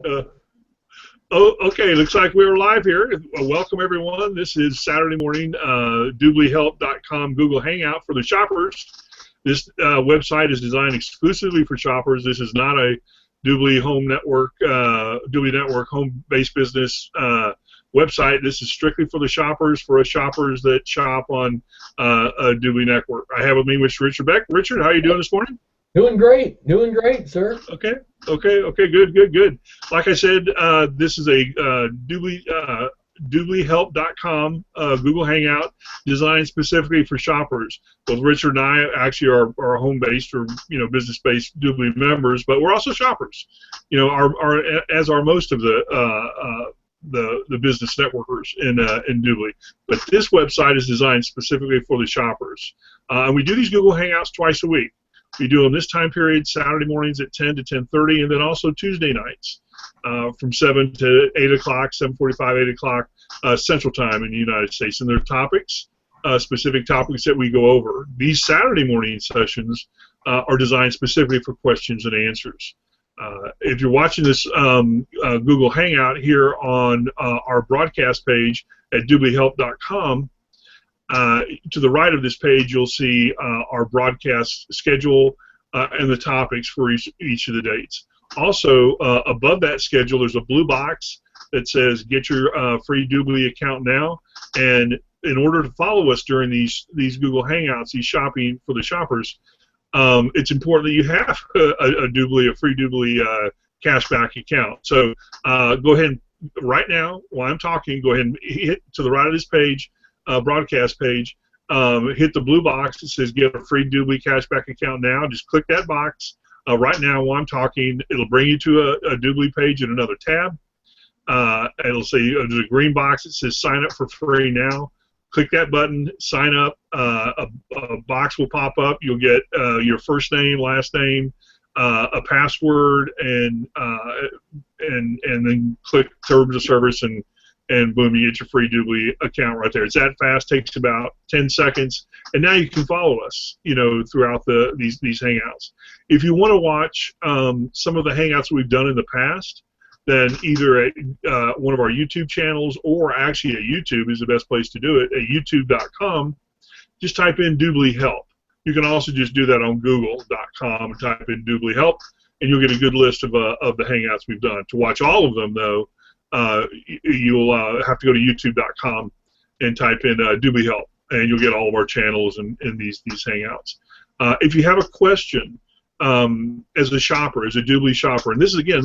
Uh, oh, okay. Looks like we're live here. Welcome, everyone. This is Saturday morning, DubLiHelp.com Google Hangout for the shoppers. This website is designed exclusively for shoppers. This is not a DubLi Home Network, DubLi Network home-based business website. This is strictly for the shoppers, for us shoppers that shop on a DubLi Network. I have with me Mr. Richard Beck. Richard, how are you doing this morning? Doing great, sir. Okay, good. Like I said, this is a DubLiHelp.com Google Hangout designed specifically for shoppers. Both Richard and I actually are home-based or business-based DubLi members, but we're also shoppers. As are most of the business networkers in DubLi. But this website is designed specifically for the shoppers. And we do these Google Hangouts twice a week. We do them this time period, Saturday mornings at 10 to 10:30, and then also Tuesday nights from 7 to 8 o'clock, 7:45, 8 o'clock Central Time in the United States. And there are topics, specific topics that we go over. These Saturday morning sessions are designed specifically for questions and answers. If you're watching this Google Hangout here on our broadcast page at DubLiHelp.com, to the right of this page, you'll see our broadcast schedule and the topics for each of the dates. Also, above that schedule, there's a blue box that says "Get your free DubLi account now." And in order to follow us during these Google Hangouts, these shopping for the shoppers, it's important that you have a free DubLi cashback account. So go ahead and right now, while I'm talking, go ahead and hit to the right of this page. Broadcast page, hit the blue box that says get a free DubLi cashback account now. Just click that box right now while I'm talking. It'll bring you to a DubLi page in another tab. It'll say there's a green box that says sign up for free now. Click that button, sign up. A box will pop up. You'll get your first name, last name, a password, and then click terms of service and boom, you get your free DubLi account right there. It's that fast, takes about 10 seconds, and now you can follow us, throughout these Hangouts. If you want to watch some of the Hangouts we've done in the past, then either at one of our YouTube channels or actually at YouTube is the best place to do it. At YouTube.com, just type in DubLi Help. You can also just do that on Google.com and type in DubLi Help, and you'll get a good list of the Hangouts we've done. To watch all of them, though, you'll have to go to YouTube.com and type in DubLi Help, and you'll get all of our channels and these Hangouts. If you have a question as a shopper, as a DubLi shopper, and this Hangout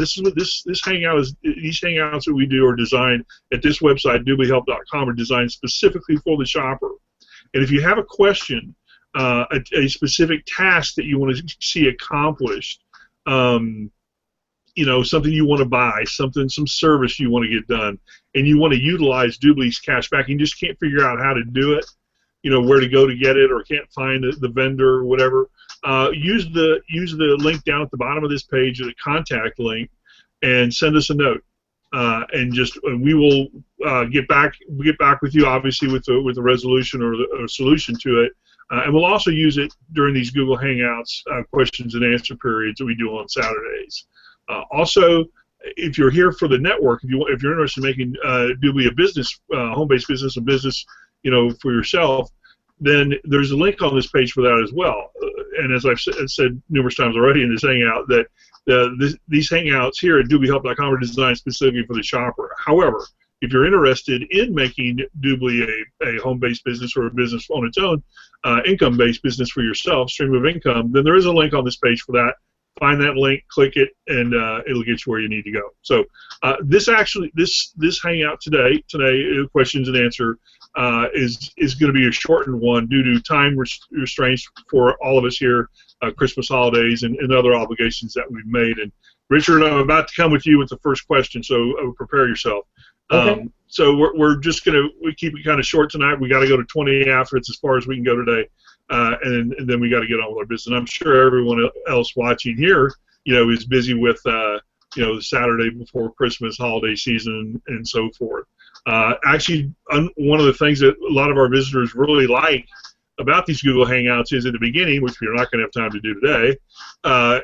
is, these Hangouts that we do are designed at this website, DubLiHelp.com, are designed specifically for the shopper. And if you have a question, a specific task that you want to see accomplished, something you want to buy, some service you want to get done, and you want to utilize DubLi's cashback, and you just can't figure out how to do it, where to go to get it, or can't find the vendor or whatever, use the link down at the bottom of this page, the contact link, and send us a note, and we will get back with you, obviously, with the resolution or the solution to it. And we'll also use it during these Google Hangouts questions and answer periods that we do on Saturdays. Also, if you're here for the network, if you're interested in making DubLi a business, home-based business, a business, for yourself, then there's a link on this page for that as well. And as I've said numerous times already in this Hangout, that these Hangouts here at DubLiHelp.com are designed specifically for the shopper. However, if you're interested in making DubLi a home-based business or a business on its own, income-based business for yourself, stream of income, then there is a link on this page for that. Find that link, click it, and it'll get you where you need to go. So this Hangout today, questions and answer, is going to be a shortened one due to time restraints for all of us here, Christmas holidays and other obligations that we've made. And Richard, I'm about to come with you with the first question, so prepare yourself. Okay. So we're just we keep it kind of short tonight. We got to go to 20 after. It's as far as we can go today. And then we got to get on with our business. And I'm sure everyone else watching here, is busy with, the Saturday before Christmas, holiday season, and so forth. Actually, one of the things that a lot of our visitors really like about these Google Hangouts is at the beginning, which we're not going to have time to do today,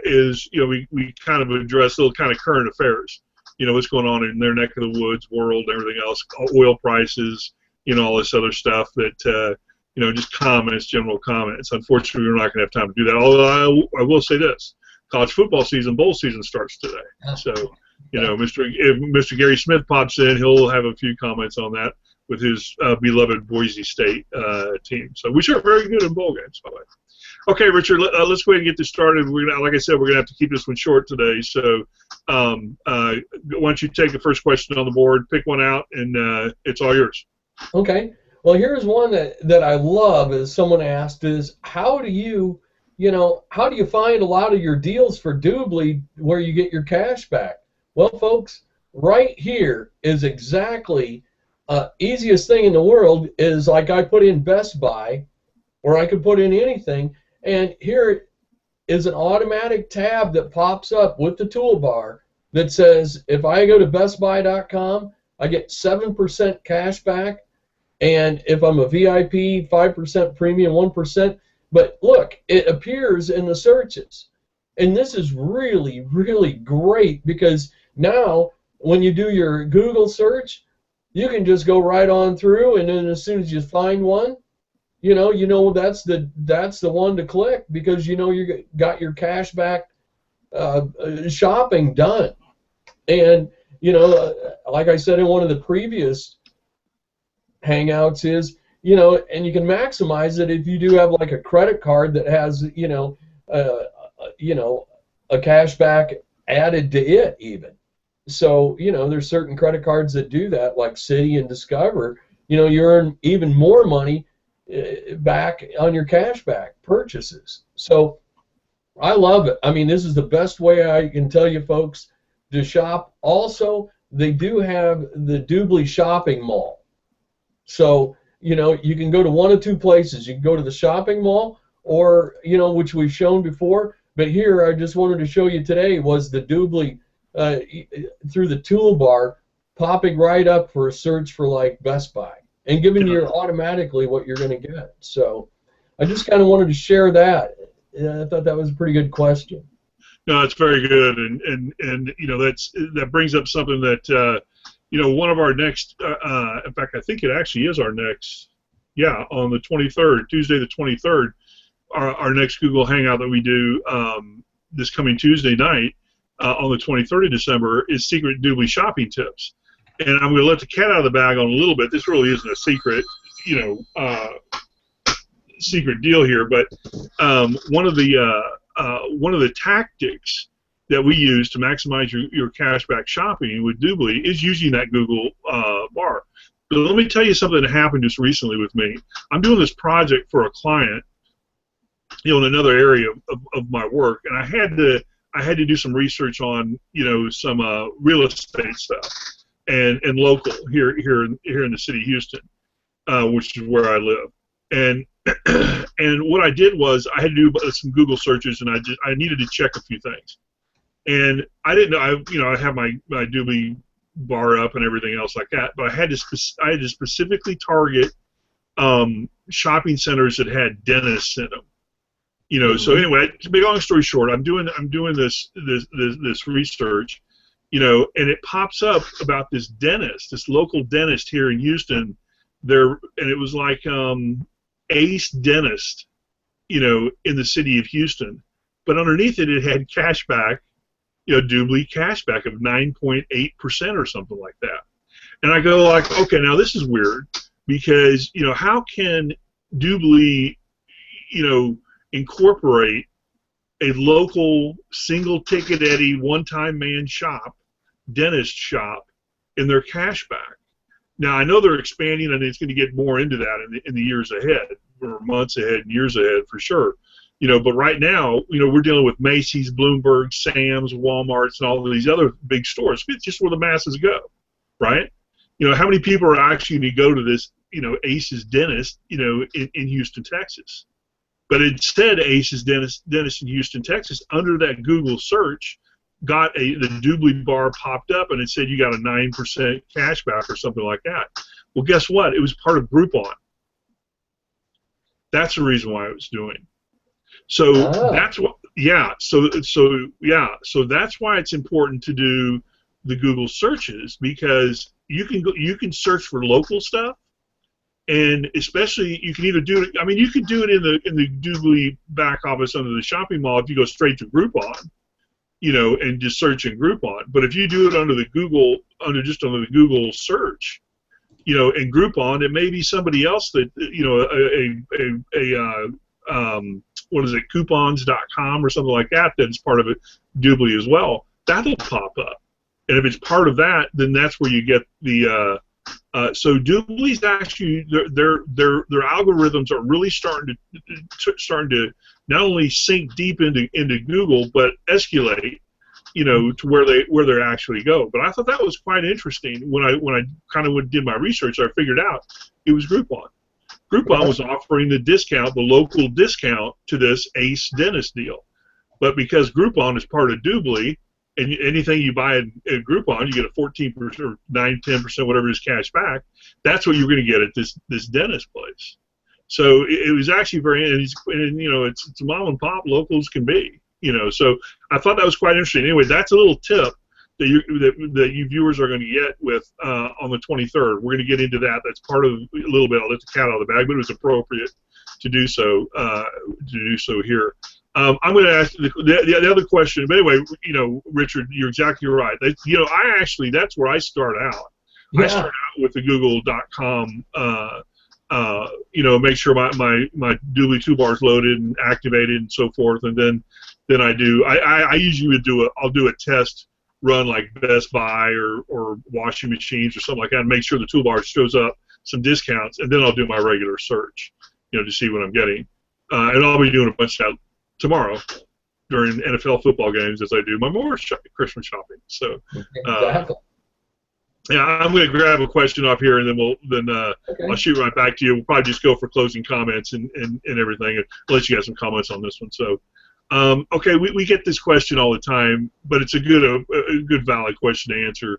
is we kind of address little kind of current affairs. what's going on in their neck of the woods, world, and everything else, oil prices, all this other stuff that, just comments, general comments. Unfortunately, we're not going to have time to do that. Although I will say this: college football season, bowl season starts today. So, if Mr. Gary Smith pops in, he'll have a few comments on that with his beloved Boise State team. So, which are very good in bowl games, by the way. Okay, Richard, let's go ahead and get this started. Like I said, we're going to have to keep this one short today. So, why don't you take the first question on the board, pick one out, and it's all yours. Okay. Well, here's one that I love. Is someone asked is how do you find a lot of your deals for DubLi where you get your cash back? Well, folks, right here is exactly easiest thing in the world is like I put in Best Buy, or I could put in anything, and here is an automatic tab that pops up with the toolbar that says if I go to bestbuy.com, I get 7% cash back, and if I'm a VIP, 5% premium, 1%. But look, it appears in the searches. And this is really, really great because now when you do your Google search, you can just go right on through, and then as soon as you find one, you know that's the one to click because you got your cash back shopping done. And like I said in one of the previous Hangouts is and you can maximize it if you do have like a credit card that has a cash back added to it even. So there's certain credit cards that do that, like Citi and Discover. You earn even more money back on your cash back purchases. So I love it. I mean, this is the best way I can tell you folks to shop. Also, they do have the DubLi shopping mall. So you can go to one of two places. You can go to the shopping mall, or which we've shown before. But here, I just wanted to show you today was the DubLi through the toolbar, popping right up for a search for like Best Buy and giving you automatically what you're going to get. So I just kind of wanted to share that. I thought that was a pretty good question. No, it's very good, and that brings up something that. One of our next, in fact, I think it actually is our next, on the 23rd, Tuesday the 23rd, our next Google Hangout that we do this coming Tuesday night on the 23rd of December is Secret DubLi Shopping Tips. And I'm going to let the cat out of the bag on a little bit. This really isn't a secret, secret deal here, but one of the tactics that we use to maximize your cashback shopping with DubLi is using that Google bar. But let me tell you something that happened just recently with me. I'm doing this project for a client, in another area of my work, and I had to do some research on some real estate stuff and local here in the city of Houston, which is where I live. And and what I did was I had to do some Google searches, and I needed to check a few things. And I didn't know, I have my DubLi bar up and everything else like that, but I had to specifically target shopping centers that had dentists in them. So anyway, to make a long story short, I'm doing this research, and it pops up about this dentist, this local dentist here in Houston. And it was like Ace Dentist, in the city of Houston, but underneath it had cashback. DubLi cashback of 9.8% or something like that. And I go like, okay, now this is weird because, how can DubLi, incorporate a local single ticket Eddie one-time man shop, dentist shop in their cashback? Now, I know they're expanding and it's going to get more into that in the years ahead, or months ahead and years ahead for sure. But right now, we're dealing with Macy's, Bloomberg, Sam's, Walmart's, and all of these other big stores. It's just where the masses go, right? How many people are actually going to go to this, Ace's Dentist, in Houston, Texas? But instead, Ace's Dentist in Houston, Texas, under that Google search, got the DubLi bar popped up, and it said you got a 9% cashback or something like that. Well, guess what? It was part of Groupon. That's the reason why it was doing. So that's what, So that's why it's important to do the Google searches, because you can search for local stuff, and especially you can either do it. I mean, you could do it in the DubLi back office under the shopping mall if you go straight to Groupon, and just search in Groupon. But if you do it under the Google under the Google search, in Groupon, it may be somebody else that what is it, coupons.com or something like that that's part of it, DubLi as well. That'll pop up, and if it's part of that, then that's where you get the. So DubLi's actually their algorithms are really starting to not only sink deep into Google, but escalate, to where they actually go. But I thought that was quite interesting. When I kind of did my research, I figured out it was Groupon. Groupon was offering the local discount to this Ace Dentist deal, but because Groupon is part of DubLi, and anything you buy at Groupon, you get a 14% or 9-10%, whatever it is, cash back. That's what you're going to get at this dentist place. So it was actually it's mom and pop, local as can be. So I thought that was quite interesting. Anyway, that's a little tip that you viewers are going to get with on the 23rd. We're going to get into that. That's part of a little bit. I'll let the cat out of the bag, but it was appropriate to do so here. I'm going to ask the other question. But anyway, Richard, you're exactly right. That's where I start out. Yeah. I start out with the Google.com. Make sure my DubLi toolbar is loaded and activated and so forth, and then I usually I'll do a test run like Best Buy or washing machines or something like that, and make sure the toolbar shows up some discounts, and then I'll do my regular search, to see what I'm getting, and I'll be doing a bunch of that tomorrow during NFL football games as I do my more Christmas shopping. So, exactly. Yeah, I'm going to grab a question off here, and then Okay. I'll shoot right back to you. We'll probably just go for closing comments and everything, and let you have some comments on this one. So, okay, we get this question all the time, but it's a good valid question to answer.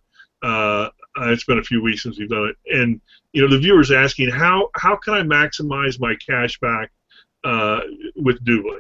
It's been a few weeks since we've done it, and the viewer's asking how can I maximize my cash back with DubLi?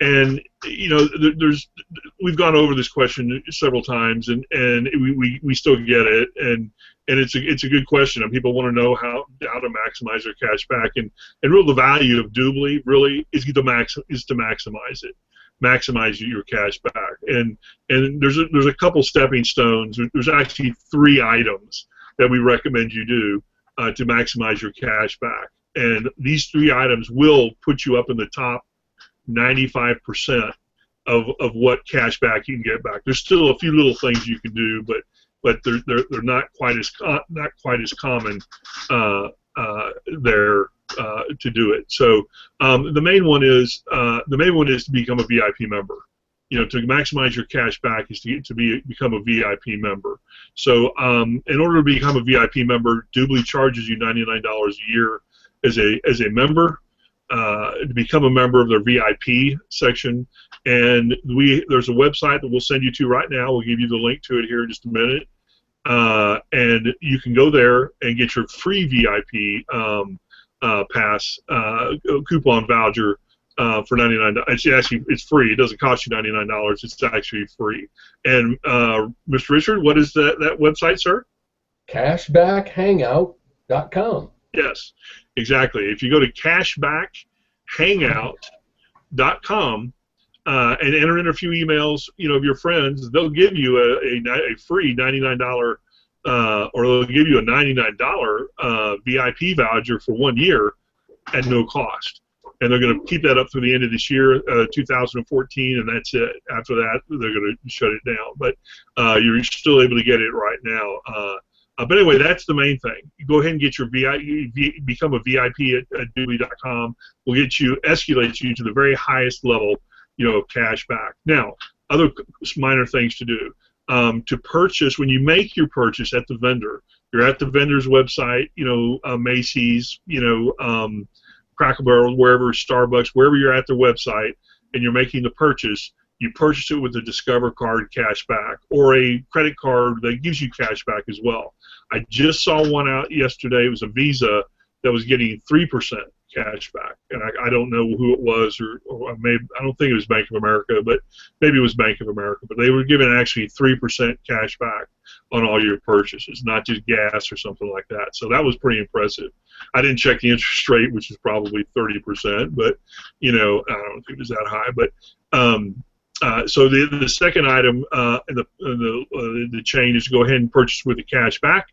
And we've gone over this question several times, and we still get it, and it's a good question, and people want to know how to maximize their cash back, and really the value of DubLi really is to maximize it, maximize your cash back, and there's a couple stepping stones. There's actually 3 items that we recommend you do to maximize your cash back, and these 3 items will put you up in the top 95% of what cash back you can get back. There's still a few little things you can do, but they're not quite as common there to do it. So the main one is to become a VIP member. To maximize your cash back is to become a VIP member. So in order to become a VIP member, DubLi charges you $99 a year as a member. To become a member of their VIP section, and there's a website that we'll send you to right now. We'll give you the link to it here in just a minute, and you can go there and get your free VIP pass coupon voucher for $99. It's free. It doesn't cost you $99. It's actually free. And Mr. Richard, what is that website, sir? Cashbackhangout.com. Yes, exactly. If you go to cashbackhangout.com and enter in a few emails, of your friends, they'll give you a free $99 or they'll give you a $99 VIP voucher for 1 year at no cost. And they're going to keep that up through the end of this year, 2014, and that's it. After that, they're going to shut it down. But you're still able to get it right now. But anyway, that's the main thing. You go ahead and get your become a VIP at DubLi.com. We'll escalate you to the very highest level, of cash back. Now, other minor things to do. To purchase, when you make your purchase at the vendor, you're at the vendor's website, Macy's, Cracker Barrel, wherever, Starbucks, wherever you're at their website, and you're making the purchase, you purchase it with a Discover card cash back or a credit card that gives you cash back as well. I just saw one out yesterday. It was a Visa that was getting 3% cash back, and I don't know who it was, or maybe I don't think it was Bank of America, but maybe it was Bank of America. But they were giving actually 3% cash back. on all your purchases, not just gas or something like that. So that was pretty impressive. I didn't check the interest rate, which is probably 30%, but I don't think it was that high. But so the second item in the chain is to go ahead and purchase with the cash back.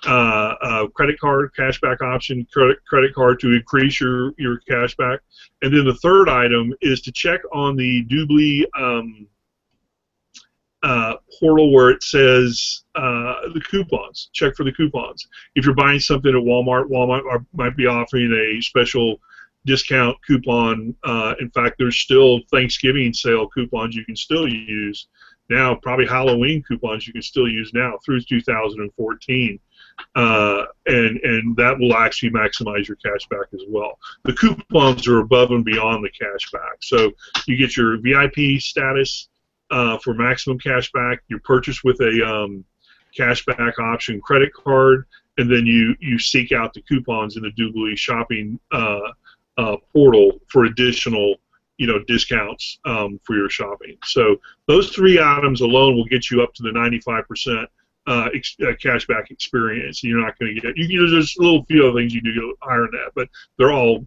Credit card cashback option, credit card to increase your cash back. And then the third item is to check on the DubLi portal where it says the coupons. Check for the coupons. If you're buying something at Walmart might be offering a special discount coupon. In fact, there's still Thanksgiving sale coupons you can still use now, probably Halloween coupons you can still use now through 2014. And that will actually maximize your cash back as well. The coupons are above and beyond the cash back. So you get your VIP status for maximum cash back, you purchase with a cash back option credit card, and then you seek out the coupons in the DubLi shopping portal for additional discounts for your shopping. So those three items alone will get you up to the 95% cashback experience. You're not going to get. There's a little few other things you do to higher than that, but they're all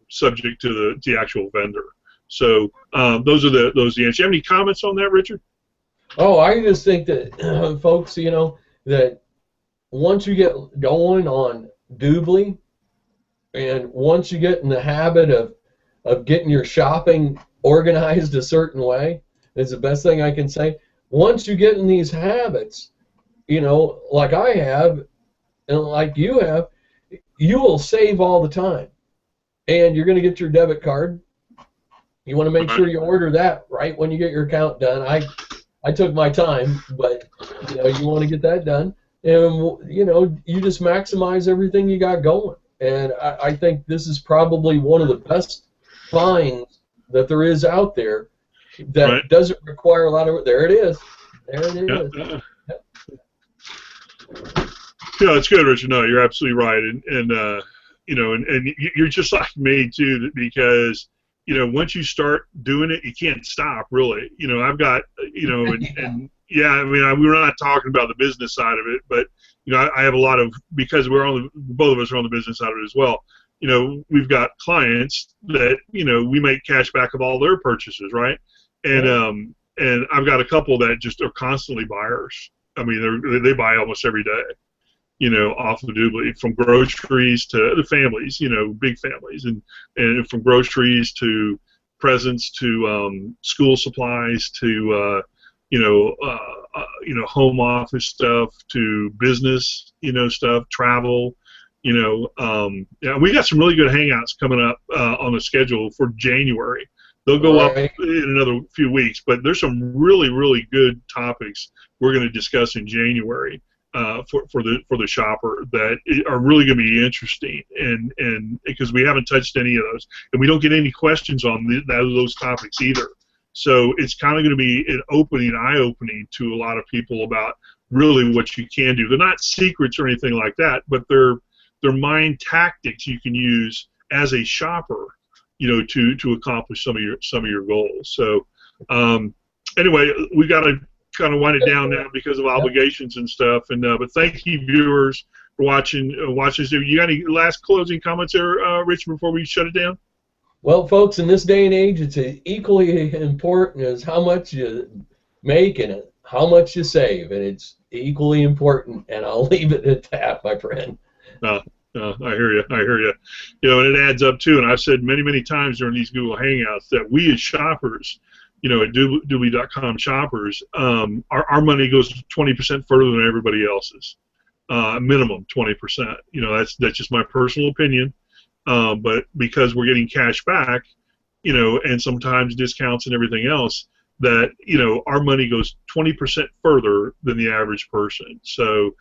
subject to the actual vendor. So those are the answers. Do you have any comments on that, Richard? Oh, I just think that folks, that once you get going on DubLi, and once you get in the habit of getting your shopping organized a certain way, is the best thing I can say. Once you get in these habits, like I have, and like you have, you will save all the time. And you're going to get your debit card. You want to make sure you order that right when you get your account done. I took my time, but you want to get that done. And you just maximize everything you got going. And I think this is probably one of the best finds that there is out there that doesn't require a lot of. There it is. There it is. Yeah, it's good, Richard. No, you're absolutely right, and you're just like me too, because once you start doing it, you can't stop. Really, I've got and yeah, I mean, we're not talking about the business side of it, but I have a lot of, because both of us are on the business side of it as well. We've got clients that we make cash back of all their purchases, right? And and I've got a couple that just are constantly buyers. I mean, they buy almost every day, off of DubLi, from groceries to the families, big families, and from groceries to presents to school supplies to home office stuff to business, stuff, travel. Yeah, we got some really good hangouts coming up on the schedule for January. They'll go up in another few weeks, but there's some really, really good topics we're going to discuss in January for the shopper that are really going to be interesting, and because we haven't touched any of those, and we don't get any questions on those topics either. So it's kind of going to be an eye-opening to a lot of people about really what you can do. They're not secrets or anything like that, but they're mind tactics you can use as a shopper, to accomplish some of your goals. So anyway, we got to kind of wind it down now because of obligations and stuff. And but thank you, viewers, for watching this. You got any last closing comments there, Rich, before we shut it down? Well, folks, in this day and age, it's equally important as how much you make and how much you save, and it's equally important. And I'll leave it at that, my friend. I hear you. And it adds up too. And I've said many, many times during these Google Hangouts that we as shoppers, at DubLi.com shoppers, our money goes 20% further than everybody else's, minimum 20%. That's just my personal opinion. But because we're getting cash back, and sometimes discounts and everything else, that our money goes 20% further than the average person. So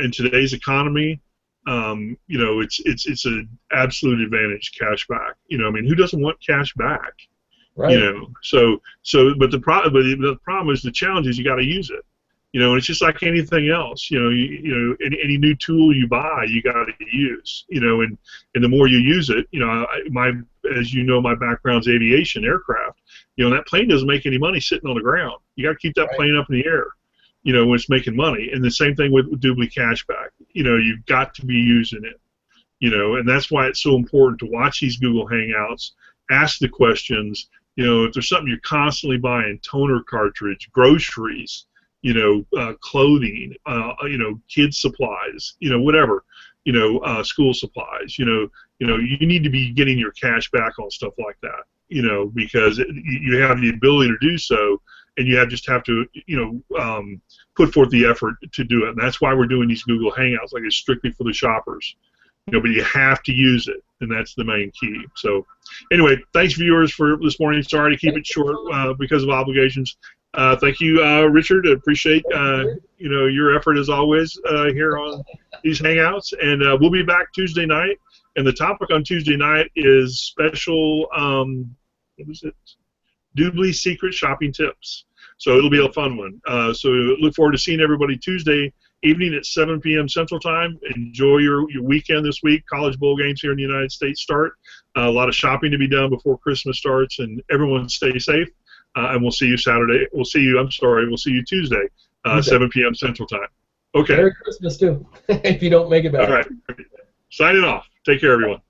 in today's economy, it's an absolute advantage, cash back. I mean, who doesn't want cash back? Right. But the problem is, the challenge is you got to use it. And it's just like anything else. Any new tool you buy, you got to use. And the more you use it, as my background's aviation, aircraft. That plane doesn't make any money sitting on the ground. You got to keep that plane up in the air. you know, when it's making money. And the same thing with DubLi Cashback. You know, you've got to be using it. You know, and that's why it's so important to watch these Google Hangouts, ask the questions. You know, if there's something you're constantly buying, toner cartridge, groceries, you know, clothing, you know, kids supplies, you know, whatever, you know, school supplies, you know, you need to be getting your cash back on stuff like that, you know, because you have the ability to do so, and you just have to, you know, put forth the effort to do it. And that's why we're doing these Google Hangouts, like it's strictly for the shoppers. You know, but you have to use it, and that's the main key. So, anyway, thanks viewers for this morning. Sorry to keep it short because of obligations. Thank you, Richard. I appreciate you know, your effort as always here on these Hangouts, and we'll be back Tuesday night. And the topic on Tuesday night is special. What is it? DubLi Secret Shopping Tips. So it'll be a fun one. So look forward to seeing everybody Tuesday evening at 7 p.m. Central Time. Enjoy your weekend this week. College bowl games here in the United States start. A lot of shopping to be done before Christmas starts, and everyone stay safe. And we'll see you Saturday. We'll see you Tuesday, 7 p.m. Central Time. Okay. Merry Christmas, too, if you don't make it back. All right. Signing off. Take care, everyone.